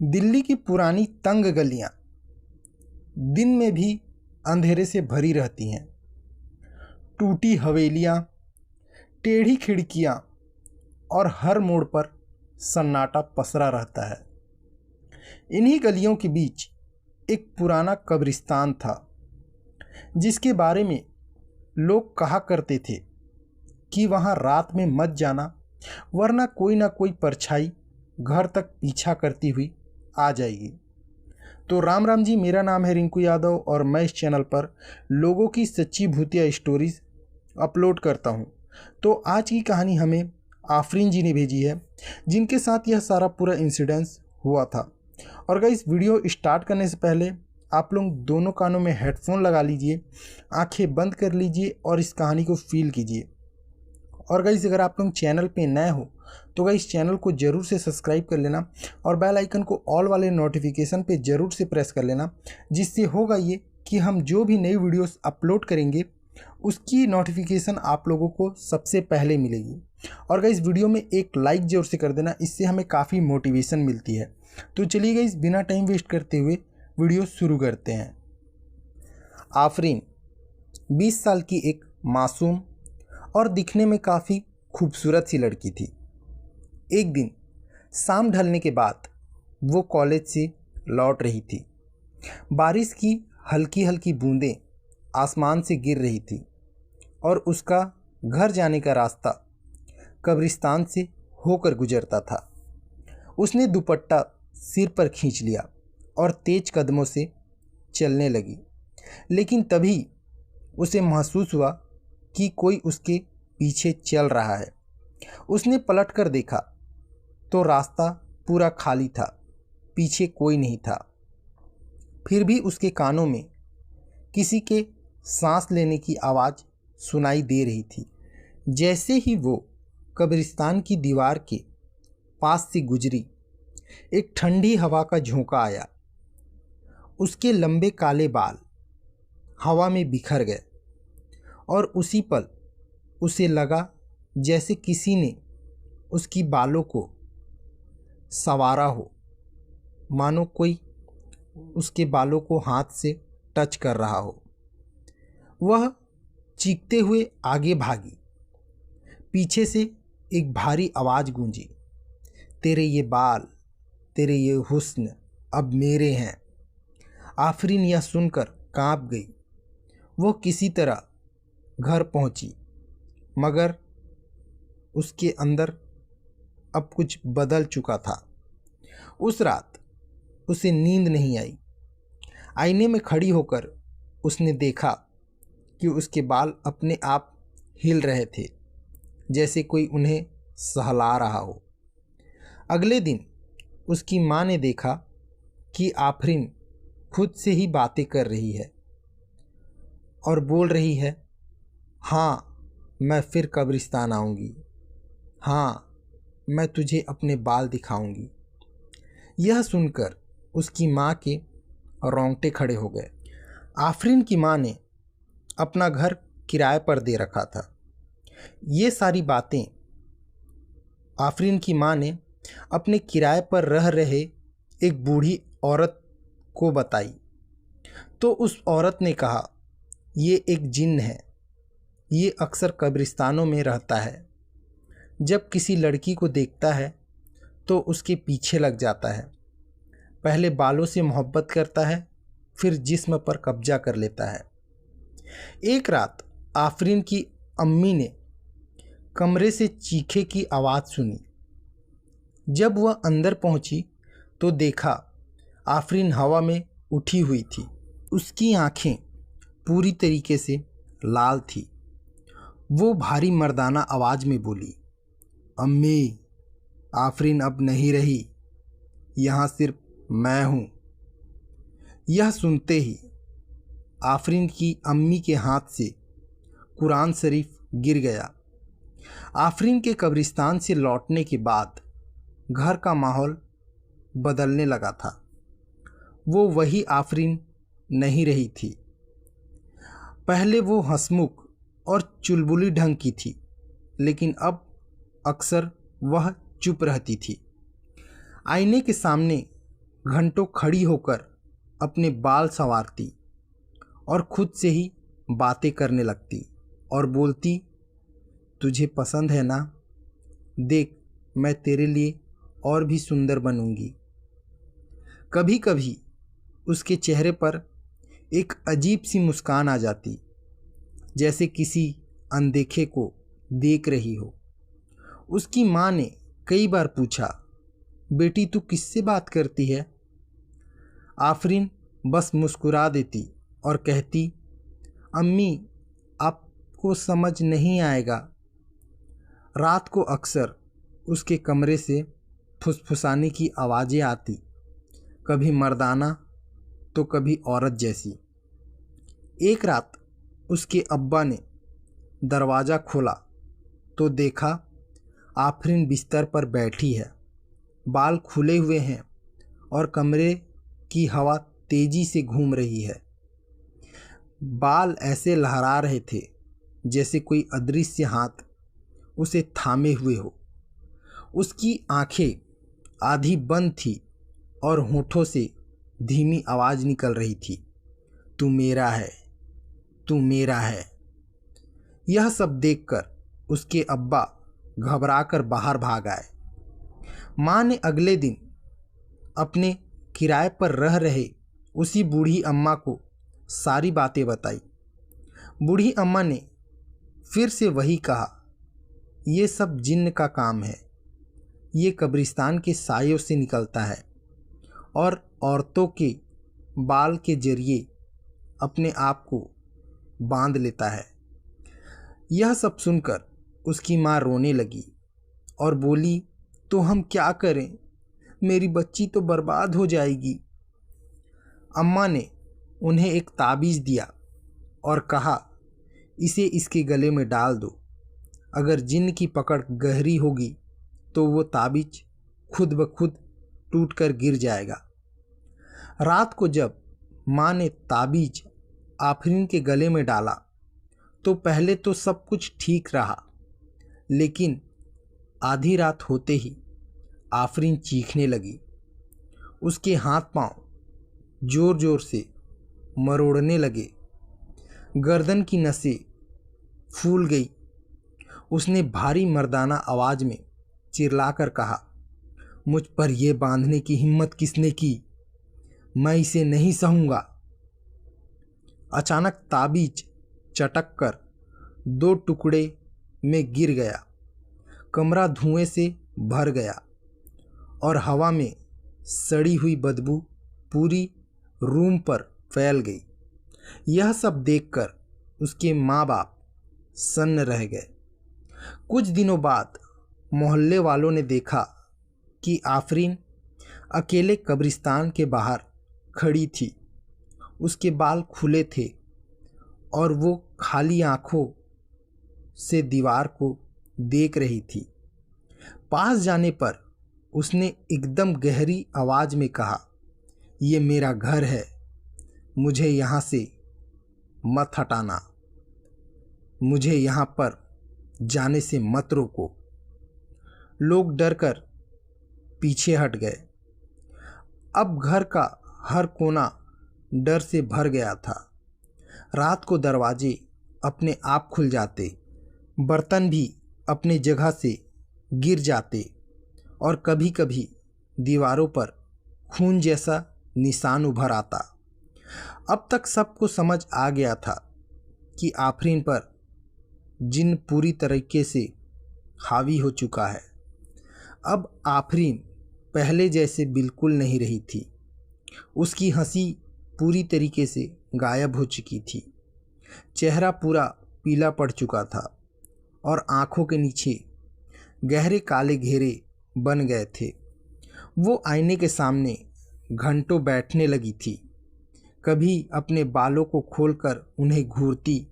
दिल्ली की पुरानी तंग गलियां दिन में भी अंधेरे से भरी रहती हैं। टूटी हवेलियां, टेढ़ी खिड़कियां और हर मोड़ पर सन्नाटा पसरा रहता है। इन्हीं गलियों के बीच एक पुराना कब्रिस्तान था, जिसके बारे में लोग कहा करते थे कि वहां रात में मत जाना, वरना कोई ना कोई परछाई घर तक पीछा करती हुई आ जाएगी। तो राम राम जी, मेरा नाम है रिंकू यादव और मैं इस चैनल पर लोगों की सच्ची भूतिया स्टोरीज अपलोड करता हूं। तो आज की कहानी हमें आफरीन जी ने भेजी है, जिनके साथ यह सारा पूरा इंसिडेंस हुआ था। और गाइस, वीडियो स्टार्ट करने से पहले आप लोग दोनों कानों में हेडफोन लगा लीजिए, आंखें बंद कर लीजिए और इस कहानी को फील कीजिए। और गाइस, अगर आप लोग चैनल पे नए हो तो गाइस चैनल को ज़रूर से सब्सक्राइब कर लेना और बेल आइकन को ऑल वाले नोटिफिकेशन पे ज़रूर से प्रेस कर लेना, जिससे होगा ये कि हम जो भी नई वीडियोस अपलोड करेंगे उसकी नोटिफिकेशन आप लोगों को सबसे पहले मिलेगी। और गाइस, वीडियो में एक लाइक ज़रूर से कर देना, इससे हमें काफ़ी मोटिवेशन मिलती है। तो चलिए गाइस, बिना टाइम वेस्ट करते हुए वीडियो शुरू करते हैं। आफरीन 20 साल की एक मासूम और दिखने में काफ़ी खूबसूरत सी लड़की थी। एक दिन शाम ढलने के बाद वो कॉलेज से लौट रही थी। बारिश की हल्की हल्की बूंदें आसमान से गिर रही थी और उसका घर जाने का रास्ता कब्रिस्तान से होकर गुजरता था। उसने दुपट्टा सिर पर खींच लिया और तेज कदमों से चलने लगी, लेकिन तभी उसे महसूस हुआ कि कोई उसके पीछे चल रहा है। उसने पलटकर देखा तो रास्ता पूरा खाली था, पीछे कोई नहीं था। फिर भी उसके कानों में किसी के सांस लेने की आवाज़ सुनाई दे रही थी। जैसे ही वो कब्रिस्तान की दीवार के पास से गुजरी, एक ठंडी हवा का झोंका आया। उसके लंबे काले बाल हवा में बिखर गए और उसी पल उसे लगा जैसे किसी ने उसकी बालों को संवारा हो, मानो कोई उसके बालों को हाथ से टच कर रहा हो। वह चीखते हुए आगे भागी। पीछे से एक भारी आवाज़ गूंजी, तेरे ये बाल, तेरे ये हुस्न अब मेरे हैं। आफरीन यह सुनकर कांप गई। वो किसी तरह घर पहुंची, मगर उसके अंदर अब कुछ बदल चुका था। उस रात उसे नींद नहीं आई। आईने में खड़ी होकर उसने देखा कि उसके बाल अपने आप हिल रहे थे, जैसे कोई उन्हें सहला रहा हो। अगले दिन उसकी माँ ने देखा कि आफरीन खुद से ही बातें कर रही है और बोल रही है, हाँ मैं फिर कब्रिस्तान आऊँगी, हाँ मैं तुझे अपने बाल दिखाऊंगी। यह सुनकर उसकी माँ के रोंगटे खड़े हो गए। आफरीन की माँ ने अपना घर किराए पर दे रखा था। ये सारी बातें आफरीन की माँ ने अपने किराए पर रह रहे एक बूढ़ी औरत को बताई। तो उस औरत ने कहा, ये एक जिन्न है, ये अक्सर कब्रिस्तानों में रहता है। जब किसी लड़की को देखता है तो उसके पीछे लग जाता है। पहले बालों से मोहब्बत करता है, फिर जिस्म पर कब्जा कर लेता है। एक रात आफरीन की अम्मी ने कमरे से चीखे की आवाज़ सुनी। जब वह अंदर पहुंची तो देखा आफरीन हवा में उठी हुई थी। उसकी आंखें पूरी तरीके से लाल थी। वो भारी मर्दाना आवाज़ में बोली, अम्मी, आफरीन अब नहीं रही, यहाँ सिर्फ मैं हूँ। यह सुनते ही आफरीन की अम्मी के हाथ से कुरान शरीफ गिर गया। आफरीन के कब्रिस्तान से लौटने के बाद घर का माहौल बदलने लगा था। वो वही आफरीन नहीं रही थी। पहले वो हंसमुख और चुलबुली ढंग की थी, लेकिन अब अक्सर वह चुप रहती थी। आईने के सामने घंटों खड़ी होकर अपने बाल संवारती और खुद से ही बातें करने लगती और बोलती, तुझे पसंद है ना? देख, मैं तेरे लिए और भी सुंदर बनूंगी। कभी कभी उसके चेहरे पर एक अजीब सी मुस्कान आ जाती, जैसे किसी अनदेखे को देख रही हो। उसकी माँ ने कई बार पूछा, बेटी तू किससे बात करती है? आफरीन बस मुस्कुरा देती और कहती, अम्मी, आपको समझ नहीं आएगा। रात को अक्सर उसके कमरे से फुसफुसाने की आवाज़ें आती, कभी मर्दाना तो कभी औरत जैसी। एक रात उसके अब्बा ने दरवाज़ा खोला तो देखा आफरीन बिस्तर पर बैठी है, बाल खुले हुए हैं और कमरे की हवा तेजी से घूम रही है। बाल ऐसे लहरा रहे थे जैसे कोई अदृश्य हाथ उसे थामे हुए हो। उसकी आंखें आधी बंद थी और होठों से धीमी आवाज़ निकल रही थी, तू मेरा है, तू मेरा है। यह सब देखकर उसके अब्बा घबराकर बाहर भाग आए। माँ ने अगले दिन अपने किराए पर रह रहे उसी बूढ़ी अम्मा को सारी बातें बताई। बूढ़ी अम्मा ने फिर से वही कहा, ये सब जिन्न का काम है, ये कब्रिस्तान के सायों से निकलता है और औरतों के बाल के जरिए अपने आप को बांध लेता है। यह सब सुनकर उसकी माँ रोने लगी और बोली, तो हम क्या करें? मेरी बच्ची तो बर्बाद हो जाएगी। अम्मा ने उन्हें एक ताबीज़ दिया और कहा, इसे इसके गले में डाल दो। अगर जिन्न की पकड़ गहरी होगी तो वो ताबीज़ खुद ब खुद टूटकर गिर जाएगा। रात को जब माँ ने ताबीज़ आफरीन के गले में डाला तो पहले तो सब कुछ ठीक रहा, लेकिन आधी रात होते ही आफरीन चीखने लगी। उसके हाथ पांव जोर जोर से मरोड़ने लगे, गर्दन की नसें फूल गई। उसने भारी मर्दाना आवाज़ में चिल्लाकर कहा, मुझ पर यह बांधने की हिम्मत किसने की? मैं इसे नहीं सहूँगा। अचानक ताबीज चटक कर 2 टुकड़े में गिर गया। कमरा धुएं से भर गया और हवा में सड़ी हुई बदबू पूरी रूम पर फैल गई। यह सब देखकर उसके माँ बाप सन्न रह गए। कुछ दिनों बाद मोहल्ले वालों ने देखा कि आफरीन अकेले कब्रिस्तान के बाहर खड़ी थी। उसके बाल खुले थे और वो खाली आंखों से दीवार को देख रही थी। पास जाने पर उसने एकदम गहरी आवाज़ में कहा, ये मेरा घर है, मुझे यहाँ से मत हटाना, मुझे यहाँ पर जाने से मत रोको। लोग डरकर पीछे हट गए। अब घर का हर कोना डर से भर गया था। रात को दरवाजे अपने आप खुल जाते, बर्तन भी अपने जगह से गिर जाते और कभी कभी दीवारों पर खून जैसा निशान उभर आता। अब तक सबको समझ आ गया था कि आफरीन पर जिन्न पूरी तरीके से हावी हो चुका है। अब आफरीन पहले जैसे बिल्कुल नहीं रही थी। उसकी हंसी पूरी तरीके से गायब हो चुकी थी। चेहरा पूरा पीला पड़ चुका था और आँखों के नीचे गहरे काले घेरे बन गए थे। वो आईने के सामने घंटों बैठने लगी थी। कभी अपने बालों को खोलकर उन्हें घूरती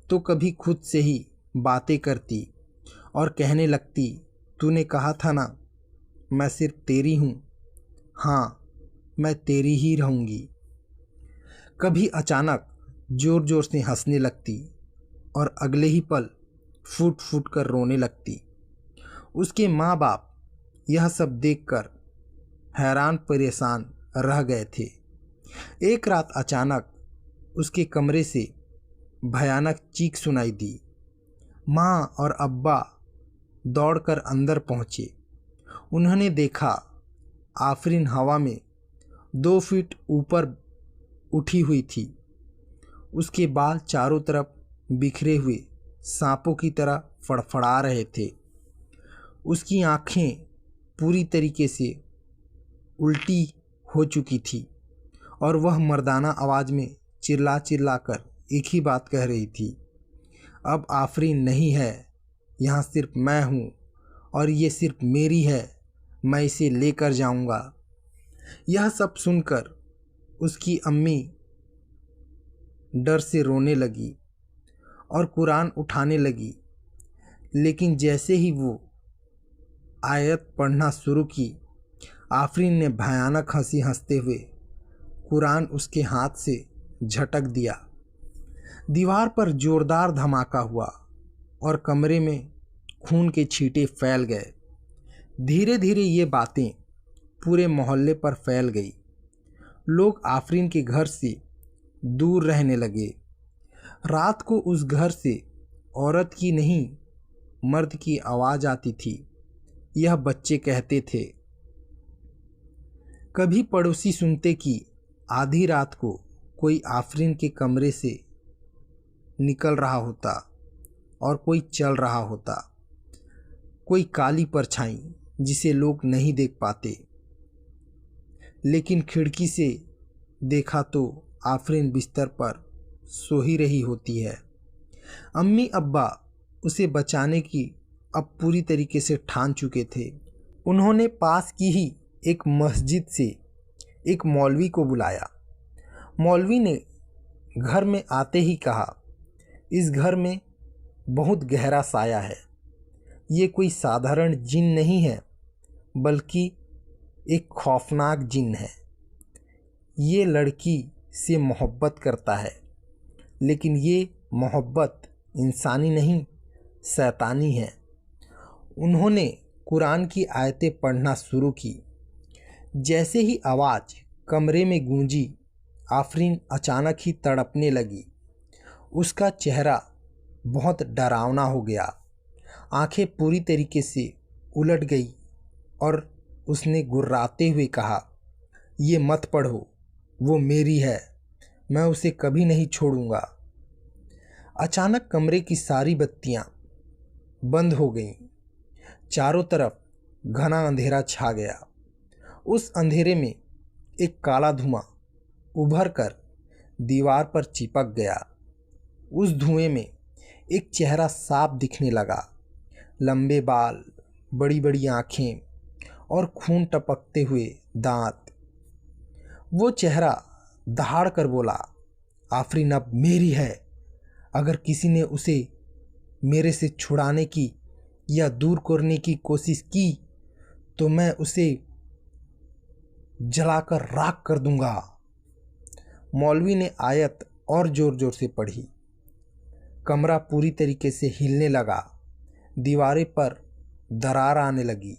तो कभी खुद से ही बातें करती और कहने लगती, तूने कहा था ना, मैं सिर्फ तेरी हूँ, हाँ मैं तेरी ही रहूँगी। कभी अचानक ज़ोर ज़ोर से हंसने लगती और अगले ही पल फूट फूट कर रोने लगती। उसके माँ बाप यह सब देखकर हैरान परेशान रह गए थे। एक रात अचानक उसके कमरे से भयानक चीख सुनाई दी। माँ और अब्बा दौड़कर अंदर पहुँचे। उन्होंने देखा आफरीन हवा में 2 फीट ऊपर उठी हुई थी। उसके बाल चारों तरफ बिखरे हुए सांपों की तरह फड़फड़ा रहे थे। उसकी आँखें पूरी तरीके से उल्टी हो चुकी थी और वह मर्दाना आवाज़ में चिल्ला चिल्ला कर एक ही बात कह रही थी, अब आफरीन नहीं है, यहाँ सिर्फ मैं हूँ और ये सिर्फ मेरी है, मैं इसे लेकर जाऊँगा। यह सब सुनकर उसकी अम्मी डर से रोने लगी और कुरान उठाने लगी, लेकिन जैसे ही वो आयत पढ़ना शुरू की, आफरीन ने भयानक हंसी हंसते हुए कुरान उसके हाथ से झटक दिया। दीवार पर जोरदार धमाका हुआ और कमरे में खून के छींटे फैल गए। धीरे धीरे ये बातें पूरे मोहल्ले पर फैल गई। लोग आफरीन के घर से दूर रहने लगे। रात को उस घर से औरत की नहीं, मर्द की आवाज़ आती थी। यह बच्चे कहते थे। कभी पड़ोसी सुनते कि आधी रात को कोई आफरीन के कमरे से निकल रहा होता और कोई चल रहा होता, कोई काली परछाई जिसे लोग नहीं देख पाते, लेकिन खिड़की से देखा तो आफरीन बिस्तर पर सो ही रही होती है। अम्मी अब्बा उसे बचाने की अब पूरी तरीके से ठान चुके थे। उन्होंने पास की ही एक मस्जिद से एक मौलवी को बुलाया। मौलवी ने घर में आते ही कहा, इस घर में बहुत गहरा साया है। ये कोई साधारण जिन नहीं है, बल्कि एक खौफनाक जिन है। ये लड़की से मोहब्बत करता है, लेकिन ये मोहब्बत इंसानी नहीं, शैतानी है। उन्होंने कुरान की आयतें पढ़ना शुरू की। जैसे ही आवाज़ कमरे में गूंजी, आफरीन अचानक ही तड़पने लगी। उसका चेहरा बहुत डरावना हो गया। आंखें पूरी तरीके से उलट गई और उसने गुर्राते हुए कहा, ये मत पढ़ो, वो मेरी है, मैं उसे कभी नहीं छोड़ूंगा। अचानक कमरे की सारी बत्तियां बंद हो गईं। चारों तरफ घना अंधेरा छा गया। उस अंधेरे में एक काला धुआं उभर कर दीवार पर चिपक गया। उस धुएं में एक चेहरा साफ दिखने लगा। लंबे बाल, बड़ी बड़ी आँखें और खून टपकते हुए दांत। वो चेहरा दहाड़ कर बोला, आफरीन अब मेरी है। अगर किसी ने उसे मेरे से छुड़ाने की या दूर करने की कोशिश की तो मैं उसे जलाकर राख कर दूंगा। मौलवी ने आयत और जोर जोर से पढ़ी। कमरा पूरी तरीके से हिलने लगा। दीवारें पर दरार आने लगी।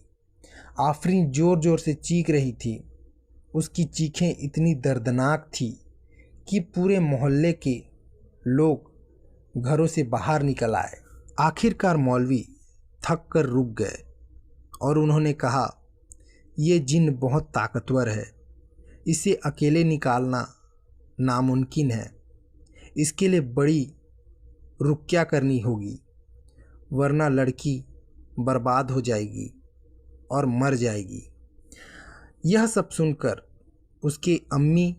आफरीन जोर जोर से चीख रही थी। उसकी चीखें इतनी दर्दनाक थी कि पूरे मोहल्ले के लोग घरों से बाहर निकल आए। आखिरकार मौलवी थक कर रुक गए और उन्होंने कहा, ये जिन बहुत ताकतवर है, इसे अकेले निकालना नामुमकिन है। इसके लिए बड़ी रुक़्या करनी होगी, वरना लड़की बर्बाद हो जाएगी और मर जाएगी। यह सब सुनकर उसके अम्मी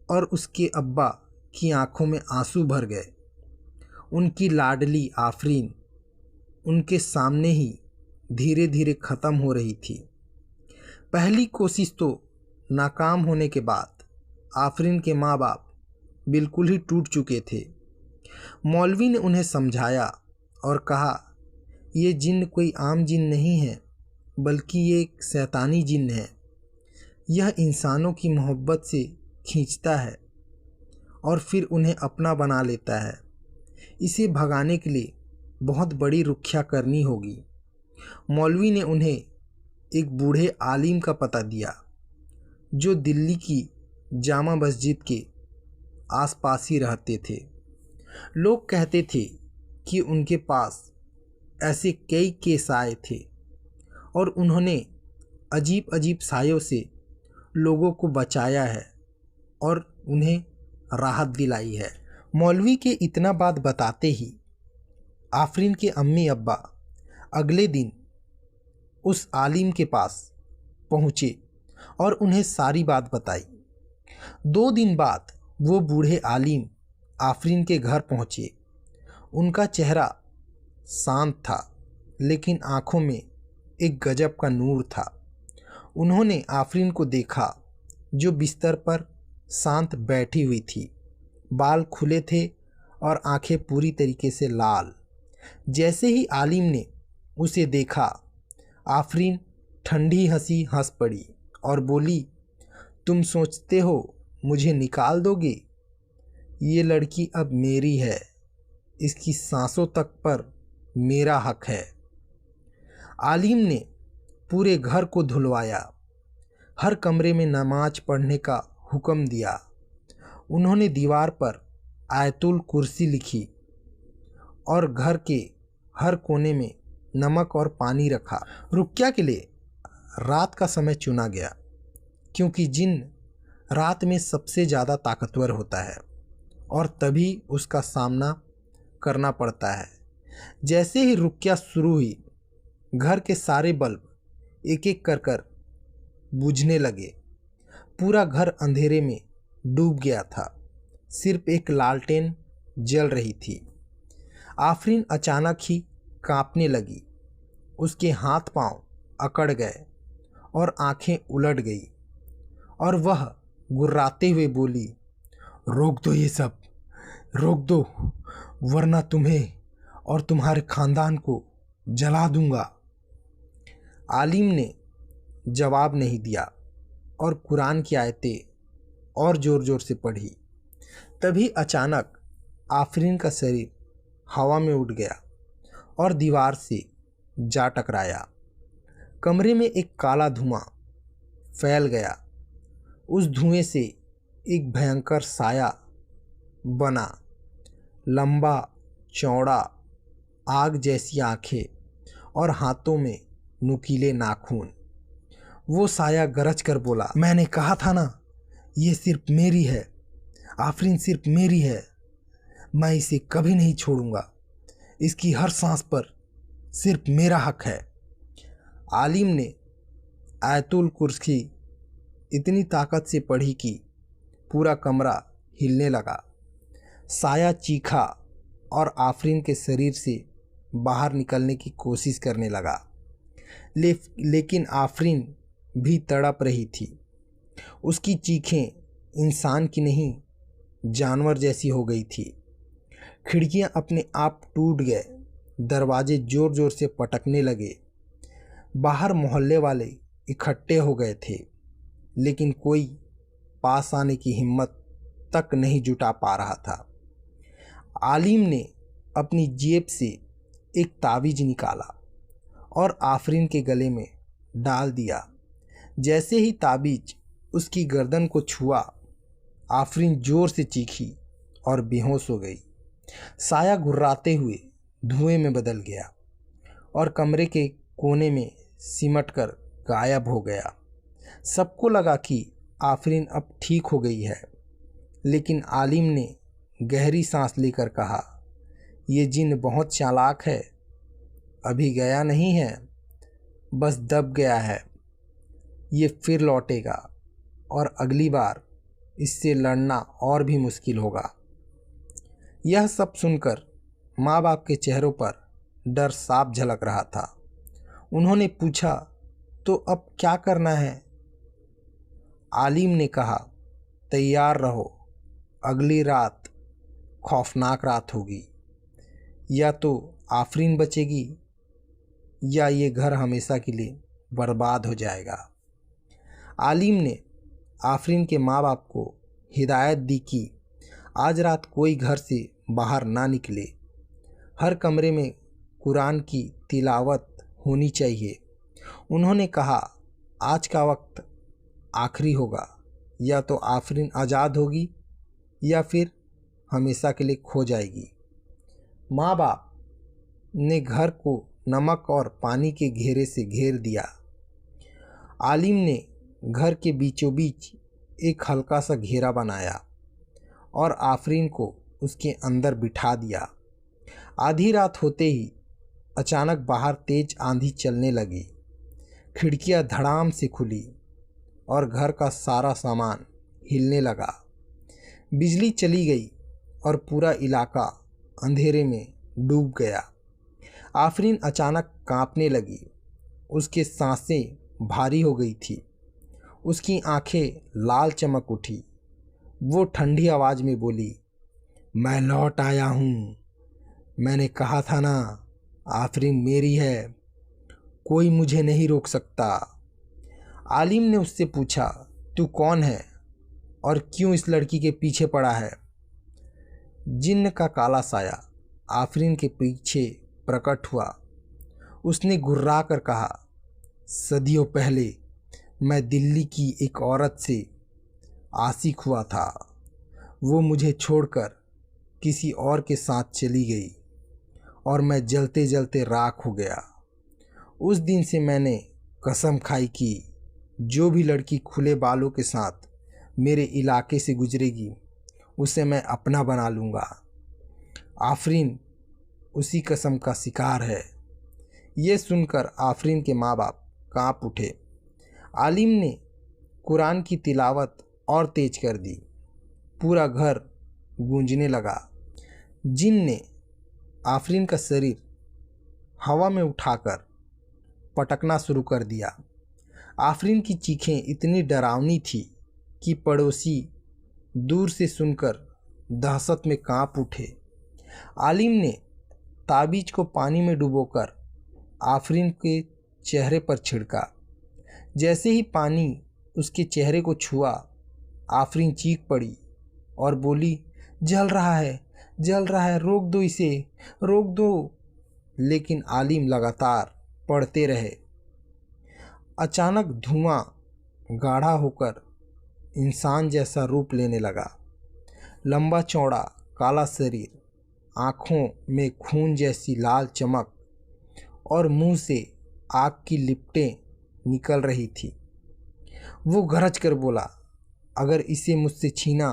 और उसके अब्बा की आंखों में आंसू भर गए। उनकी लाडली आफरीन उनके सामने ही धीरे धीरे ख़त्म हो रही थी। पहली कोशिश तो नाकाम होने के बाद आफरीन के माँ बाप बिल्कुल ही टूट चुके थे। मौलवी ने उन्हें समझाया और कहा, ये जिन्न कोई आम जिन्न नहीं है, बल्कि ये एक शैतानी जिन्न है। यह इंसानों की मोहब्बत से खींचता है और फिर उन्हें अपना बना लेता है। इसे भगाने के लिए बहुत बड़ी रुक़्या करनी होगी। मौलवी ने उन्हें एक बूढ़े आलिम का पता दिया जो दिल्ली की जामा मस्जिद के आसपास ही रहते थे। लोग कहते थे कि उनके पास ऐसे कई केस आए थे और उन्होंने अजीब अजीब सायों से लोगों को बचाया है और उन्हें राहत दिलाई है। मौलवी के इतना बात बताते ही आफरीन के अम्मी अब्बा अगले दिन उस आलिम के पास पहुँचे और उन्हें सारी बात बताई। 2 दिन बाद वो बूढ़े आलिम आफरीन के घर पहुँचे। उनका चेहरा शांत था, लेकिन आँखों में एक गजब का नूर था। उन्होंने आफरीन को देखा, जो बिस्तर पर शांत बैठी हुई थी। बाल खुले थे और आंखें पूरी तरीके से लाल। जैसे ही आलिम ने उसे देखा, आफरीन ठंडी हंसी हंस पड़ी और बोली, तुम सोचते हो मुझे निकाल दोगे? ये लड़की अब मेरी है, इसकी सांसों तक पर मेरा हक है। आलिम ने पूरे घर को धुलवाया, हर कमरे में नमाज पढ़ने का हुक्म दिया। उन्होंने दीवार पर आयतुल कुर्सी लिखी और घर के हर कोने में नमक और पानी रखा। रुक्या के लिए रात का समय चुना गया, क्योंकि जिन रात में सबसे ज़्यादा ताकतवर होता है और तभी उसका सामना करना पड़ता है। जैसे ही रुक्या शुरू हुई, घर के सारे बल्ब एक एक कर बुझने लगे। पूरा घर अंधेरे में डूब गया था, सिर्फ एक लालटेन जल रही थी। आफरीन अचानक ही कांपने लगी। उसके हाथ पांव अकड़ गए और आंखें उलट गई और वह गुर्राते हुए बोली, रोक दो ये सब, रोक दो, वरना तुम्हें और तुम्हारे खानदान को जला दूंगा। आलिम ने जवाब नहीं दिया और कुरान की आयतें और ज़ोर ज़ोर से पढ़ी। तभी अचानक आफरीन का शरीर हवा में उड़ गया और दीवार से जा टकराया। कमरे में एक काला धुआं फैल गया। उस धुएं से एक भयंकर साया बना, लंबा चौड़ा, आग जैसी आंखें और हाथों में नुकीले नाखून। वो साया गरज कर बोला, मैंने कहा था ना, ये सिर्फ मेरी है, आफरीन सिर्फ मेरी है। मैं इसे कभी नहीं छोड़ूंगा। इसकी हर सांस पर सिर्फ मेरा हक है। आलिम ने आयतुल कुर्सी इतनी ताकत से पढ़ी कि पूरा कमरा हिलने लगा। साया चीखा और आफरीन के शरीर से बाहर निकलने की कोशिश करने लगा, लेकिन आफरीन भी तड़प रही थी। उसकी चीखें इंसान की नहीं, जानवर जैसी हो गई थी। खिड़कियां अपने आप टूट गए, दरवाजे ज़ोर ज़ोर से पटकने लगे। बाहर मोहल्ले वाले इकट्ठे हो गए थे, लेकिन कोई पास आने की हिम्मत तक नहीं जुटा पा रहा था। आलिम ने अपनी जेब से एक तावीज़ निकाला और आफरीन के गले में डाल दिया। जैसे ही ताबीज उसकी गर्दन को छुआ, आफरीन जोर से चीखी और बेहोश हो गई। साया घुर्राते हुए धुएं में बदल गया और कमरे के कोने में सिमटकर गायब हो गया। सबको लगा कि आफरीन अब ठीक हो गई है, लेकिन आलिम ने गहरी सांस लेकर कहा, ये जिन बहुत चालाक है, अभी गया नहीं है, बस दब गया है। ये फिर लौटेगा और अगली बार इससे लड़ना और भी मुश्किल होगा। यह सब सुनकर माँ बाप के चेहरों पर डर साफ झलक रहा था। उन्होंने पूछा, तो अब क्या करना है? आलिम ने कहा, तैयार रहो, अगली रात खौफनाक रात होगी। या तो आफरीन बचेगी या ये घर हमेशा के लिए बर्बाद हो जाएगा। आलिम ने आफरीन के माँ बाप को हिदायत दी कि आज रात कोई घर से बाहर ना निकले। हर कमरे में कुरान की तिलावत होनी चाहिए। उन्होंने कहा, आज का वक्त आखिरी होगा। या तो आफरीन आज़ाद होगी या फिर हमेशा के लिए खो जाएगी। माँ बाप ने घर को नमक और पानी के घेरे से घेर दिया। आलिम ने घर के बीचों बीच एक हल्का सा घेरा बनाया और आफरीन को उसके अंदर बिठा दिया। आधी रात होते ही अचानक बाहर तेज आंधी चलने लगी। खिड़कियां धड़ाम से खुली और घर का सारा सामान हिलने लगा। बिजली चली गई और पूरा इलाका अंधेरे में डूब गया। आफरीन अचानक कांपने लगी। उसकी सांसें भारी हो गई थी। उसकी आंखें लाल चमक उठी। वो ठंडी आवाज़ में बोली, मैं लौट आया हूँ। मैंने कहा था ना, आफरीन मेरी है, कोई मुझे नहीं रोक सकता। आलिम ने उससे पूछा, तू कौन है और क्यों इस लड़की के पीछे पड़ा है? जिन्न का काला साया आफरीन के पीछे प्रकट हुआ। उसने घुर्रा कर कहा, सदियों पहले मैं दिल्ली की एक औरत से आशिक हुआ था। वो मुझे छोड़कर किसी और के साथ चली गई और मैं जलते जलते राख हो गया। उस दिन से मैंने कसम खाई कि जो भी लड़की खुले बालों के साथ मेरे इलाके से गुजरेगी उसे मैं अपना बना लूँगा। आफरीन उसी कसम का शिकार है। ये सुनकर आफरीन के माँ बाप काँप उठे। आलिम ने कुरान की तिलावत और तेज कर दी। पूरा घर गूंजने लगा। जिन ने आफरीन का शरीर हवा में उठाकर पटकना शुरू कर दिया। आफरीन की चीखें इतनी डरावनी थी कि पड़ोसी दूर से सुनकर दहशत में कांप उठे। आलिम ने ताबीज को पानी में डुबोकर आफरीन के चेहरे पर छिड़का। जैसे ही पानी उसके चेहरे को छुआ, आफरीन चीख पड़ी और बोली, जल रहा है, जल रहा है, रोक दो इसे, रोक दो। लेकिन आलिम लगातार पढ़ते रहे। अचानक धुआं गाढ़ा होकर इंसान जैसा रूप लेने लगा। लंबा चौड़ा काला शरीर, आँखों में खून जैसी लाल चमक और मुंह से आग की लिपटें निकल रही थी। वो गरज कर बोला, अगर इसे मुझसे छीना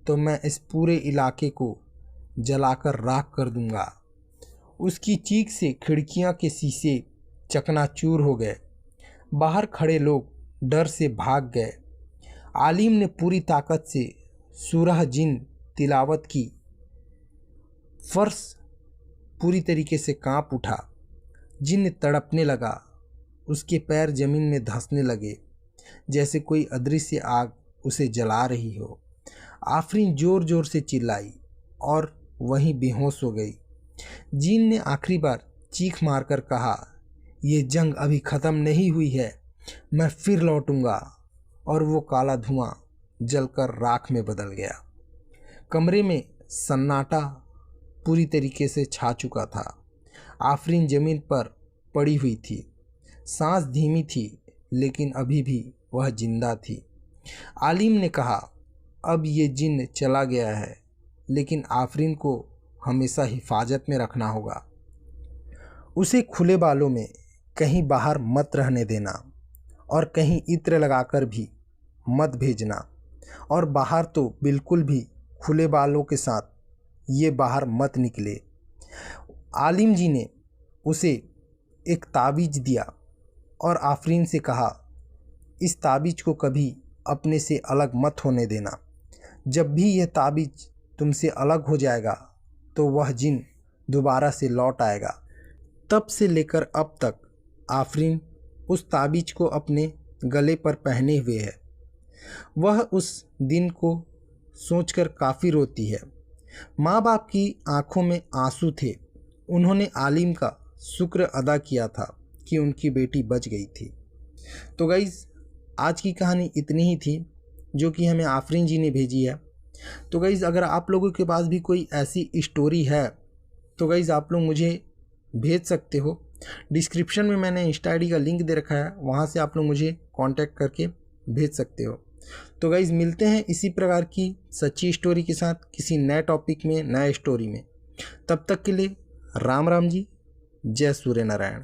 तो मैं इस पूरे इलाके को जलाकर राख कर दूंगा। उसकी चीख से खिड़कियां के शीशे चकनाचूर हो गए। बाहर खड़े लोग डर से भाग गए। आलिम ने पूरी ताकत से सूरह जिन तिलावत की। फर्श पूरी तरीके से कांप उठा। जिन तड़पने लगा। उसके पैर जमीन में धंसने लगे जैसे कोई अदृश्य आग उसे जला रही हो। आफरीन जोर जोर से चिल्लाई और वहीं बेहोश हो गई। जीन ने आखिरी बार चीख मारकर कहा, ये जंग अभी ख़त्म नहीं हुई है, मैं फिर लौटूंगा। और वो काला धुआं जलकर राख में बदल गया। कमरे में सन्नाटा पूरी तरीके से छा चुका था। आफरीन ज़मीन पर पड़ी हुई थी। सांस धीमी थी लेकिन अभी भी वह जिंदा थी। आलिम ने कहा, अब ये जिन्न चला गया है लेकिन आफरीन को हमेशा हिफाजत में रखना होगा। उसे खुले बालों में कहीं बाहर मत रहने देना और कहीं इत्र लगाकर भी मत भेजना। और बाहर तो बिल्कुल भी खुले बालों के साथ ये बाहर मत निकले। आलिम जी ने उसे एक ताबीज़ दिया और आफरीन से कहा, इस ताबीज़ को कभी अपने से अलग मत होने देना। जब भी यह ताबीज़ तुमसे अलग हो जाएगा तो वह जिन दोबारा से लौट आएगा। तब से लेकर अब तक आफरीन उस ताबीज़ को अपने गले पर पहने हुए है। वह उस दिन को सोचकर काफ़ी रोती है। माँ बाप की आंखों में आंसू थे। उन्होंने आलिम का शुक्र अदा किया था कि उनकी बेटी बच गई थी। तो गाइज़, आज की कहानी इतनी ही थी जो कि हमें आफरीन जी ने भेजी है। तो गाइज़, अगर आप लोगों के पास भी कोई ऐसी स्टोरी है तो गाइज़ आप लोग मुझे भेज सकते हो। डिस्क्रिप्शन में मैंने इंस्टा आईडी का लिंक दे रखा है, वहाँ से आप लोग मुझे कांटेक्ट करके भेज सकते हो। तो गाइज़ मिलते हैं इसी प्रकार की सच्ची स्टोरी के साथ किसी नए टॉपिक में, नए स्टोरी में। तब तक के लिए राम राम जी, जय सूर्य नारायण।